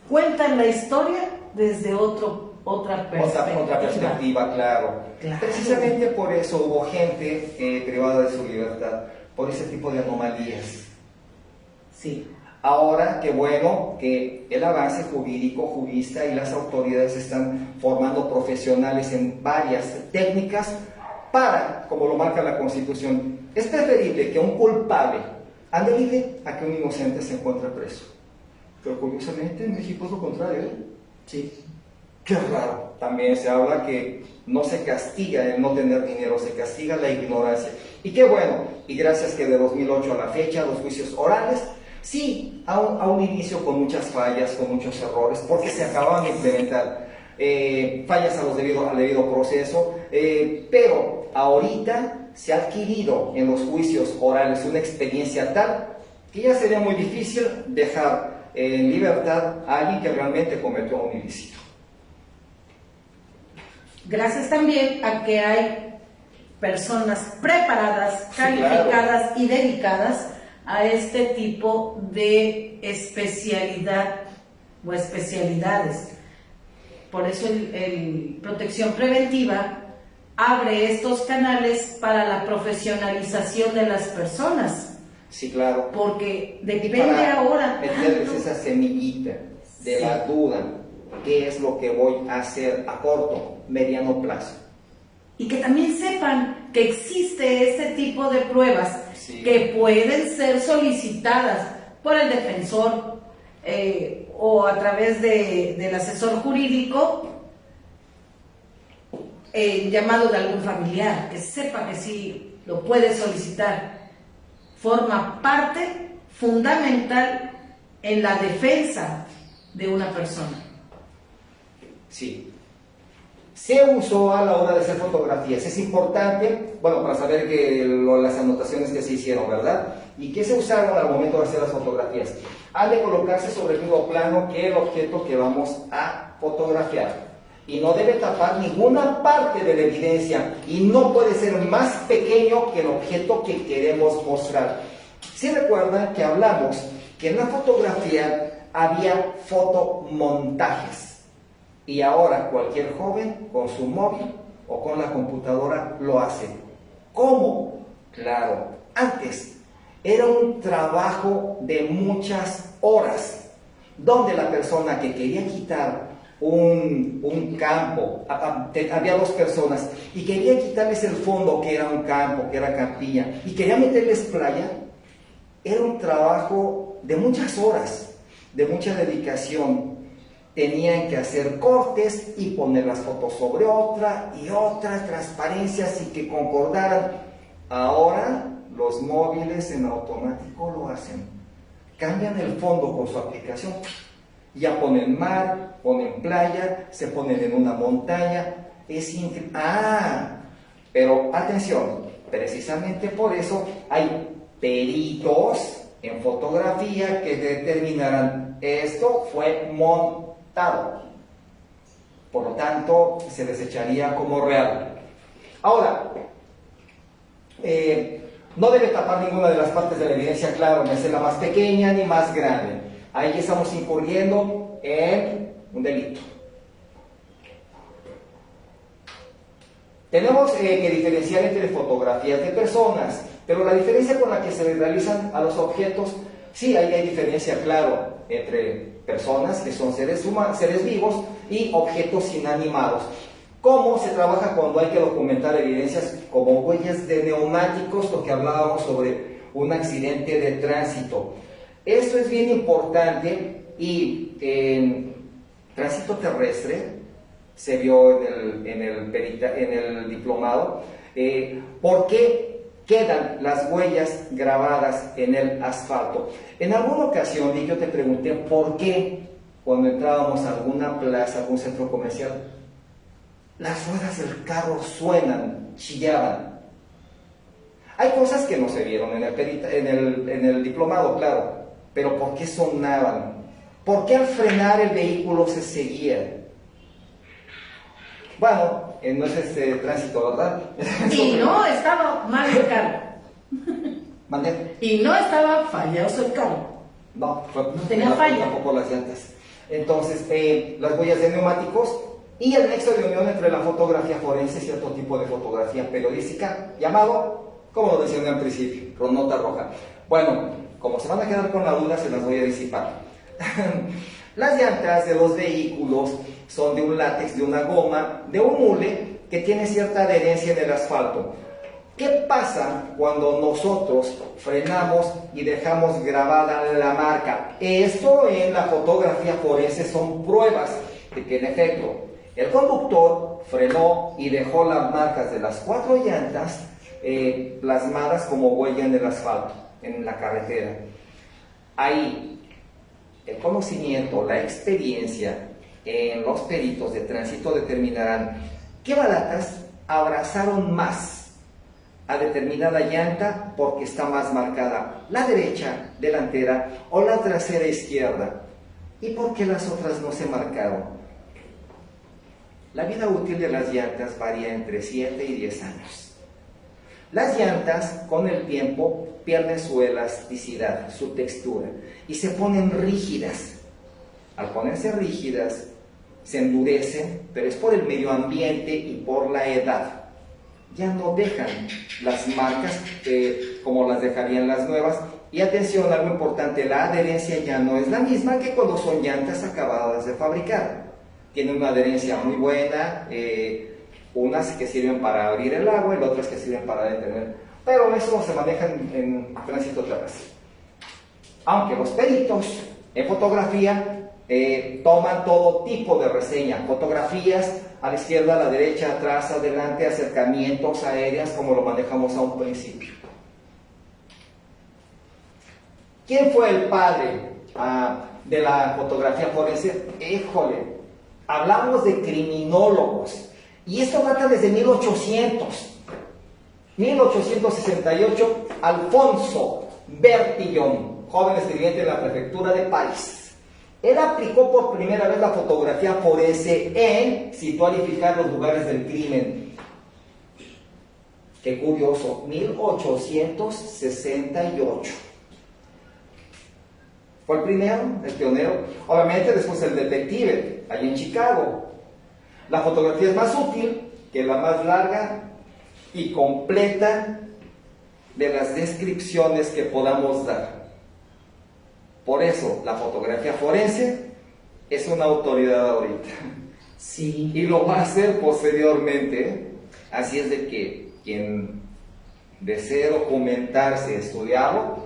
cuentan la historia desde otra perspectiva. Otra perspectiva, claro. Precisamente por eso hubo gente privada de su libertad, por ese tipo de anomalías. Sí. Ahora, qué bueno que el avance jurídico, jurista y las autoridades están formando profesionales en varias técnicas para, como lo marca la Constitución, es preferible que un culpable ande libre a que un inocente se encuentre preso. Pero curiosamente en México es lo contrario, ¿eh? Sí. Qué raro. También se habla que no se castiga el no tener dinero, se castiga la ignorancia. Y qué bueno, y gracias que de 2008 a la fecha, los juicios orales, sí, a un inicio con muchas fallas, con muchos errores, porque se acababan de implementar fallas al debido proceso, pero ahorita se ha adquirido en los juicios orales una experiencia tal que ya sería muy difícil dejar en libertad a alguien que realmente cometió un ilícito. Gracias también a que hay personas preparadas, calificadas, sí, claro, y dedicadas a este tipo de especialidad o especialidades. Por eso el Protección Preventiva abre estos canales para la profesionalización de las personas. Sí, claro. Porque depende ahora meterles esa semillita de sí, la duda, qué es lo que voy a hacer a corto, mediano plazo. Y que también sepan que existe este tipo de pruebas, sí, que pueden ser solicitadas por el defensor o a través del asesor jurídico, llamado de algún familiar, que sepa que sí lo puede solicitar. Forma parte fundamental en la defensa de una persona. Sí. Se usó a la hora de hacer fotografías. Es importante, bueno, para saber las anotaciones que se hicieron, ¿verdad? Y que se usaron al momento de hacer las fotografías. Han de colocarse sobre el mismo plano que el objeto que vamos a fotografiar. Y no debe tapar ninguna parte de la evidencia y no puede ser más pequeño que el objeto que queremos mostrar. Si recuerdan que hablamos que en la fotografía había fotomontajes. Y ahora cualquier joven con su móvil o con la computadora lo hace. ¿Cómo? Claro, antes era un trabajo de muchas horas, donde la persona que quería quitar un campo, había dos personas, y quería quitarles el fondo, que era un campo, que era campiña, y quería meterles playa. Era un trabajo de muchas horas, de mucha dedicación. Tenían que hacer cortes y poner las fotos sobre otra y otras transparencias y que concordaran. Ahora los móviles en automático lo hacen. Cambian el fondo con su aplicación. Ya ponen mar, ponen playa, se ponen en una montaña. Es increíble. Pero atención, precisamente por eso hay peritos en fotografía que determinarán esto fue montado. Por lo tanto, se desecharía como real. Ahora, no debe tapar ninguna de las partes de la evidencia, claro, ni hacerla más pequeña ni más grande. Ahí estamos incurriendo en un delito. Tenemos que diferenciar entre fotografías de personas, pero la diferencia con la que se realizan a los objetos, sí, ahí hay diferencia, claro, entre personas que son seres vivos y objetos inanimados. ¿Cómo se trabaja cuando hay que documentar evidencias como huellas de neumáticos, lo que hablábamos sobre un accidente de tránsito? Esto es bien importante y en tránsito terrestre se vio en el diplomado. ¿Por qué quedan las huellas grabadas en el asfalto? En alguna ocasión, y yo te pregunté por qué cuando entrábamos a alguna plaza, algún centro comercial, las ruedas del carro suenan, chillaban. Hay cosas que no se vieron en el diplomado, claro, pero ¿por qué sonaban? ¿Por qué al frenar el vehículo se seguía? Bueno, no es tránsito, ¿verdad? Y no estaba mal el carro. ¿Mandé? Y no estaba falloso el carro. No, no tenía falla. Tampoco las llantas. Entonces, las huellas de neumáticos y el nexo de unión entre la fotografía forense y cierto tipo de fotografía periodística, llamado, como lo mencioné al principio, con nota roja. Bueno, como se van a quedar con la duda, se las voy a disipar. Las llantas de los vehículos son de un látex, de una goma, de un hule que tiene cierta adherencia en el asfalto. ¿Qué pasa cuando nosotros frenamos y dejamos grabada la marca? Esto en la fotografía forense son pruebas de que en efecto el conductor frenó y dejó las marcas de las 4 llantas plasmadas como huella en el asfalto, en la carretera. Ahí el conocimiento, la experiencia en los peritos de tránsito determinarán qué balatas abrazaron más a determinada llanta porque está más marcada la derecha delantera o la trasera izquierda y por qué las otras no se marcaron. La vida útil de las llantas varía entre 7 y 10 años. Las llantas con el tiempo pierden su elasticidad, su textura y se ponen rígidas. Al ponerse rígidas se endurecen, pero es por el medio ambiente y por la edad. Ya no dejan las marcas como las dejarían las nuevas. Y atención, algo importante, la adherencia ya no es la misma que cuando son llantas acabadas de fabricar. Tienen una adherencia muy buena, unas que sirven para abrir el agua y otras que sirven para detener. Pero eso se maneja en tránsito terrestre. Aunque los peritos en fotografía toman todo tipo de reseña, fotografías a la izquierda, a la derecha, atrás, adelante, acercamientos aéreas, como lo manejamos a un principio. ¿Quién fue el padre de la fotografía forense? Híjole, hablamos de criminólogos, y esto data desde 1868, Alfonso Bertillon, joven escribiente de la prefectura de París. Él aplicó por primera vez la fotografía forense en situar y fijar los lugares del crimen. Qué curioso, 1868. Fue el primero, el pionero. Obviamente después el detective, allí en Chicago. La fotografía es más útil que la más larga y completa de las descripciones que podamos dar. Por eso, la fotografía forense es una autoridad ahorita. Sí. Y lo va a hacer posteriormente. Así es de que quien desee documentarse, estudiarlo,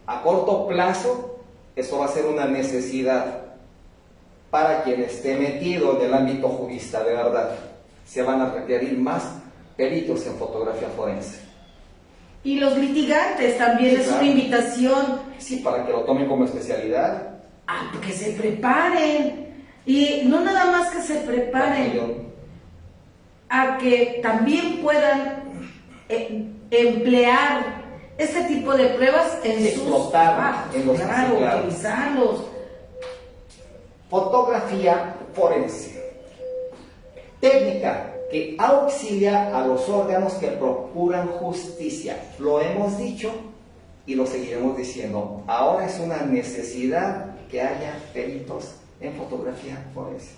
a corto plazo, eso va a ser una necesidad para quien esté metido en el ámbito jurista, de verdad. Se van a requerir más peritos en fotografía forense. Y los litigantes también, sí, es claro, una invitación. Sí, para que lo tomen como especialidad. Que se preparen. Y no nada más que se preparen, a que también puedan emplear este tipo de pruebas en sus trabajos. Claro, utilizarlos. Fotografía forense. Técnica que auxilia a los órganos que procuran justicia. Lo hemos dicho y lo seguiremos diciendo. Ahora es una necesidad que haya peritos en fotografía forense.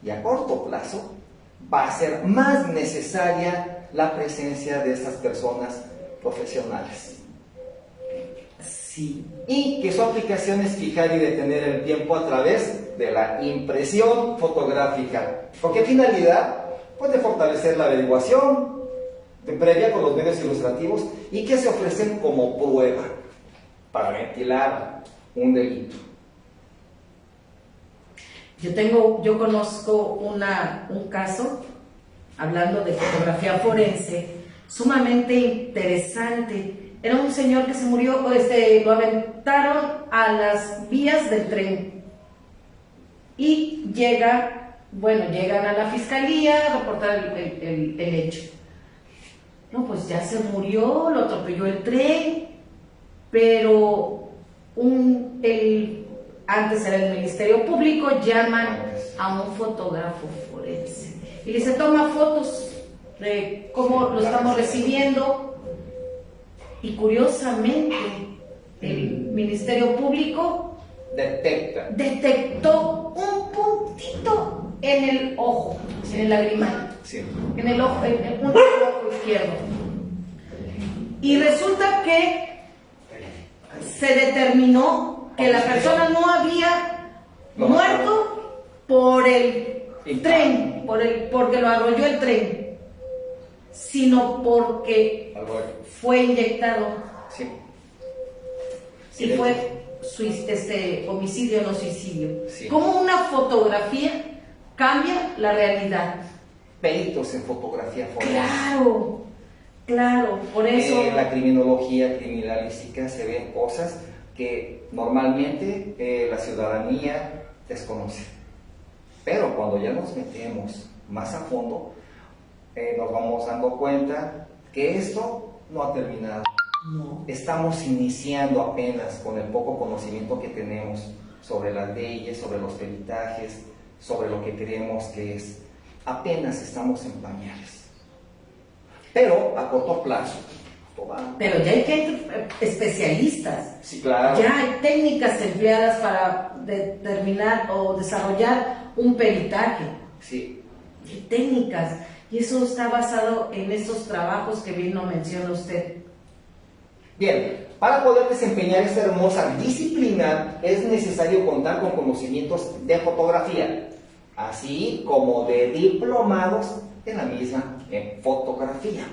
Y a corto plazo va a ser más necesaria la presencia de estas personas profesionales. Sí. Y que su aplicación es fijar y detener el tiempo a través de la impresión fotográfica. ¿Con qué finalidad? Pues de fortalecer la averiguación previa con los medios ilustrativos y que se ofrecen como prueba para ventilar un delito. Yo conozco un caso, hablando de fotografía forense, sumamente interesante. Era un señor que se murió, lo aventaron a las vías del tren y llegan a la fiscalía a reportar el hecho. No, pues ya se murió, lo atropelló el tren, pero antes era el Ministerio Público, llaman a un fotógrafo forense y se toma fotos de cómo lo estamos recibiendo, y curiosamente el Ministerio Público detectó un puntito en el ojo, en el lagrimal, en el ojo, en el punto del ojo izquierdo, y resulta que se determinó que la persona no había muerto por el tren, porque lo arrolló el tren, sino porque fue inyectado. Y fue homicidio, no suicidio. ¿Cómo una fotografía cambia la realidad? Peritos en fotografía forense. Claro, por eso. En la criminología criminalística se ven cosas que normalmente la ciudadanía desconoce. Pero cuando ya nos metemos más a fondo, nos vamos dando cuenta que esto no ha terminado. No. Estamos iniciando apenas con el poco conocimiento que tenemos sobre las leyes, sobre los peritajes, sobre lo que creemos que es. Apenas estamos en pañales. Pero a corto plazo. Pero ya hay especialistas. Sí, claro. Ya hay técnicas empleadas para determinar o desarrollar un peritaje. Sí. Hay técnicas. Y eso está basado en estos trabajos que bien lo menciona usted. Bien, para poder desempeñar esta hermosa disciplina es necesario contar con conocimientos de fotografía, así como de diplomados en la misma en fotografía.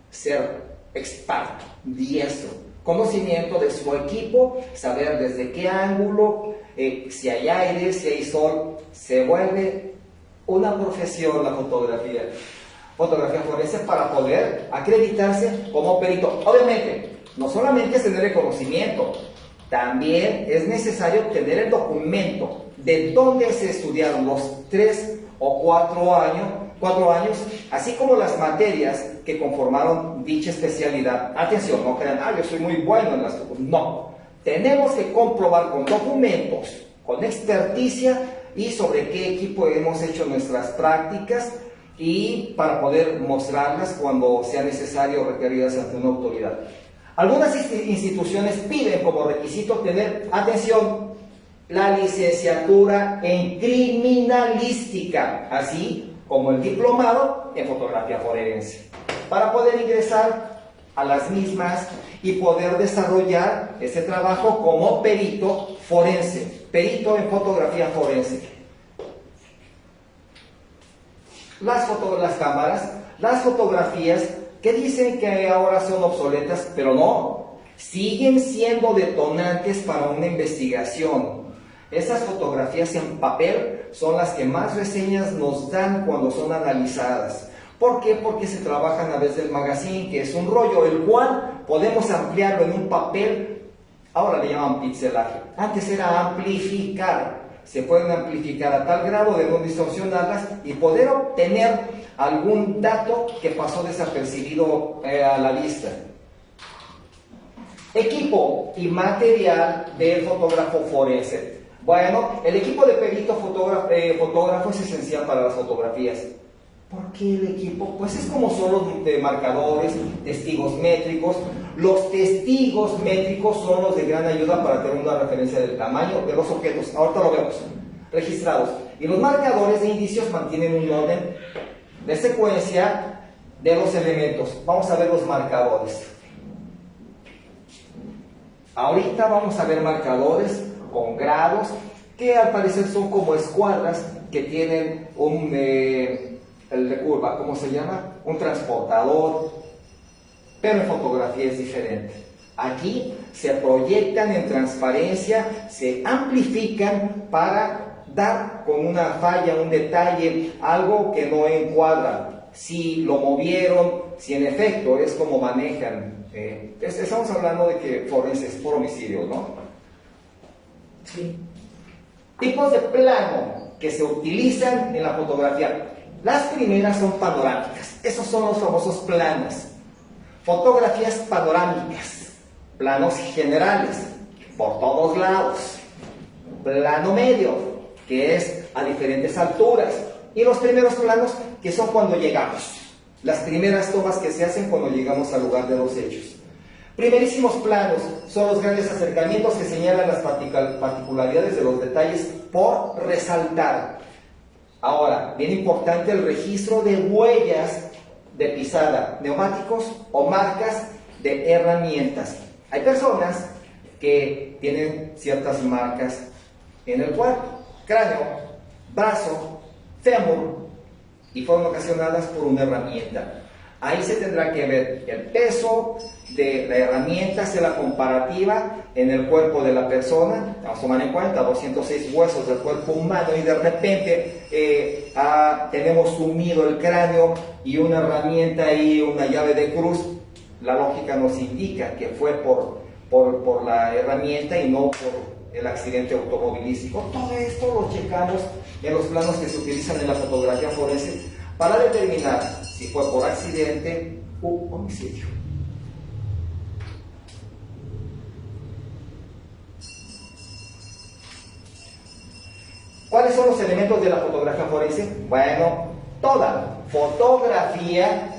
Ser experto, diestro, conocimiento de su equipo, saber desde qué ángulo, si hay aire, si hay sol. Se vuelve una profesión la fotografía forense para poder acreditarse como perito. Obviamente, no solamente es tener el conocimiento, también es necesario tener el documento de dónde se estudiaron los 3 o 4 años, así como las materias que conformaron dicha especialidad. Atención, no crean, yo soy muy bueno en las... No, tenemos que comprobar con documentos, con experticia y sobre qué equipo hemos hecho nuestras prácticas, y para poder mostrarlas cuando sea necesario o requeridas ante una autoridad. Algunas instituciones piden como requisito tener, atención, la licenciatura en criminalística, así como el diplomado en fotografía forense, para poder ingresar a las mismas y poder desarrollar ese trabajo como perito forense, perito en fotografía forense. Las cámaras, las fotografías que dicen que ahora son obsoletas, pero no, siguen siendo detonantes para una investigación. Esas fotografías en papel son las que más reseñas nos dan cuando son analizadas. ¿Por qué? Porque se trabaja a través del magazine, que es un rollo, el cual podemos ampliarlo en un papel. Ahora le llaman pixelaje. Antes era amplificar. Se pueden amplificar a tal grado de no distorsionarlas y poder obtener algún dato que pasó desapercibido a la vista. Equipo y material del fotógrafo forense. Bueno, el equipo de perito fotógrafo es esencial para las fotografías. ¿Por qué el equipo? Pues es como son los marcadores, testigos métricos. Los testigos métricos son los de gran ayuda para tener una referencia del tamaño de los objetos, ahorita lo vemos, registrados. Y los marcadores de indicios mantienen un orden de secuencia de los elementos. Vamos a ver los marcadores. Ahorita vamos a ver marcadores con grados, que al parecer son como escuadras que tienen el de curva, ¿cómo se llama? Un transportador, pero en fotografía es diferente. Aquí se proyectan en transparencia, se amplifican para dar con una falla, un detalle, algo que no encuadra. si lo movieron, si en efecto es como manejan. Estamos hablando de que forense es por homicidio, ¿no? Sí. Tipos de plano que se utilizan en la fotografía. Las primeras son panorámicas. Esos son los famosos planos. Fotografías panorámicas. Planos generales, por todos lados. Plano medio, que es a diferentes alturas. Y los primeros planos, que son cuando llegamos. Las primeras tomas que se hacen cuando llegamos al lugar de los hechos. Primerísimos planos son los grandes acercamientos que señalan las particularidades de los detalles por resaltar. Ahora, bien importante el registro de huellas de pisada, neumáticos o marcas de herramientas. Hay personas que tienen ciertas marcas en el cuerpo, cráneo, brazo, fémur, y fueron ocasionadas por una herramienta. Ahí se tendrá que ver el peso de la herramienta, hacer la comparativa en el cuerpo de la persona. Vamos a tomar en cuenta 206 huesos del cuerpo humano y de repente tenemos sumido el cráneo y una herramienta ahí, una llave de cruz. La lógica nos indica que fue por la herramienta y no por el accidente automovilístico. Todo esto lo checamos en los planos que se utilizan en la fotografía forense para determinar si fue por accidente u homicidio. ¿Cuáles son los elementos de la fotografía forense? Bueno, toda fotografía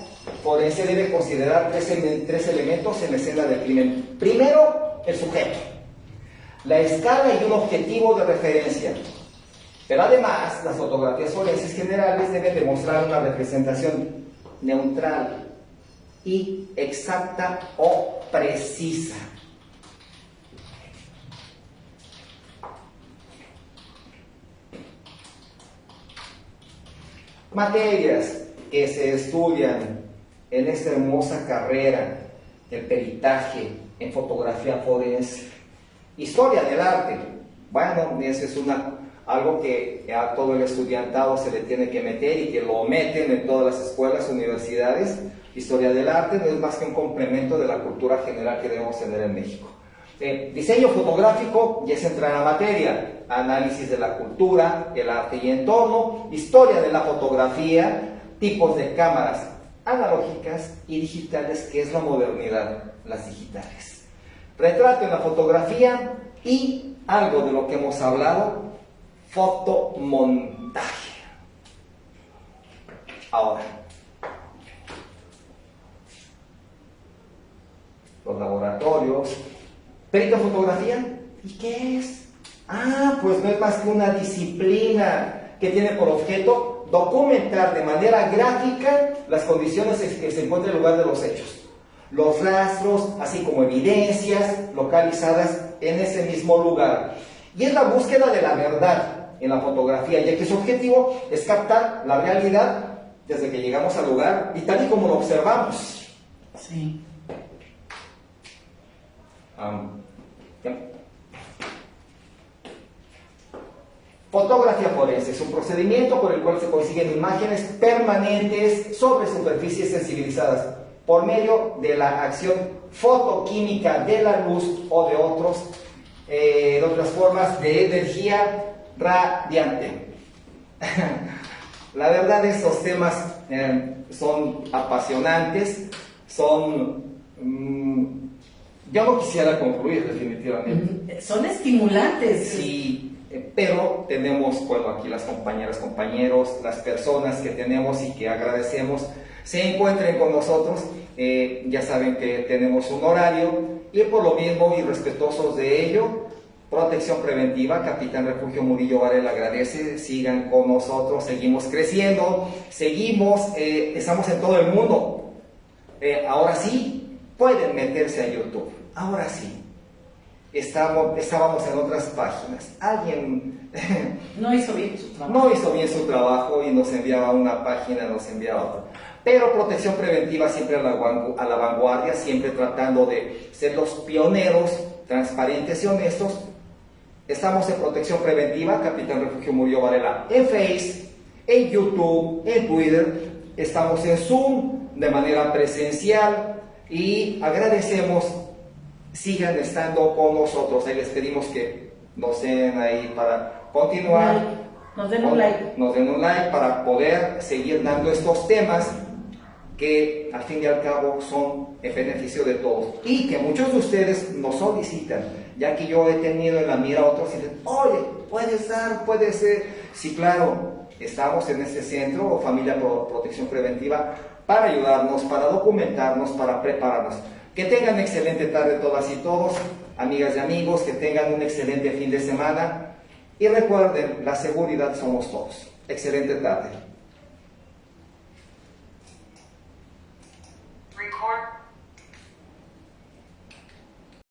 forense debe considerar tres elementos en la escena del crimen. Primero, el sujeto, la escala y un objetivo de referencia. Pero además, las fotografías forenses generales deben demostrar una representación neutral y exacta o precisa. Materias que se estudian en esta hermosa carrera, el peritaje en fotografía forense. Historia del arte. Bueno, eso es algo que a todo el estudiantado se le tiene que meter y que lo meten en todas las escuelas, universidades. Historia del arte no es más que un complemento de la cultura general que debemos tener en México. Diseño fotográfico ya es entrar a materia. Análisis de la cultura, el arte y entorno. Historia de la fotografía. Tipos de cámaras analógicas y digitales, que es la modernidad, las digitales. Retrato en la fotografía y algo de lo que hemos hablado, fotomontaje. Ahora, los laboratorios. ¿Perito en fotografía? ¿Y qué es? Pues no es más que una disciplina que tiene por objeto documentar de manera gráfica las condiciones en que se encuentra el lugar de los hechos, los rastros, así como evidencias localizadas en ese mismo lugar. Y es la búsqueda de la verdad en la fotografía, ya que su objetivo es captar la realidad desde que llegamos al lugar y tal y como lo observamos. Sí. Fotografía forense es un procedimiento por el cual se consiguen imágenes permanentes sobre superficies sensibilizadas por medio de la acción fotoquímica de la luz o de otras formas de energía radiante. La verdad, estos temas son apasionantes, yo no quisiera concluir definitivamente. Son estimulantes. Sí. Pero tenemos, bueno, aquí las compañeras, compañeros, las personas que tenemos y que agradecemos se encuentren con nosotros. Ya saben que tenemos un horario y por lo mismo y respetuosos de ello, Protección Preventiva, Capitán Refugio Murillo Varela agradece. Sigan con nosotros, seguimos creciendo, estamos en todo el mundo. Ahora sí, pueden meterse a YouTube, ahora sí. Estábamos en otras páginas. Alguien no hizo bien su trabajo. No hizo bien su trabajo y nos enviaba una página, nos enviaba otra. Pero Protección Preventiva siempre a la vanguardia, siempre tratando de ser los pioneros, transparentes y honestos. Estamos en Protección Preventiva, Capitán Refugio Murillo Varela, en Face, en YouTube, en Twitter. estamos en Zoom de manera presencial y agradecemos, sigan estando con nosotros. Ahí les pedimos que nos den ahí para continuar. Nos den un like. Nos den un like para poder seguir dando estos temas que al fin y al cabo son en beneficio de todos y que muchos de ustedes nos solicitan, ya que yo he tenido en la mira a otros y dicen, oye, puede estar, puede ser. Sí, claro, estamos en este centro, Familia Protección Preventiva, para ayudarnos, para documentarnos, para prepararnos. Que tengan excelente tarde todas y todos, amigas y amigos, que tengan un excelente fin de semana y recuerden, la seguridad somos todos. Excelente tarde.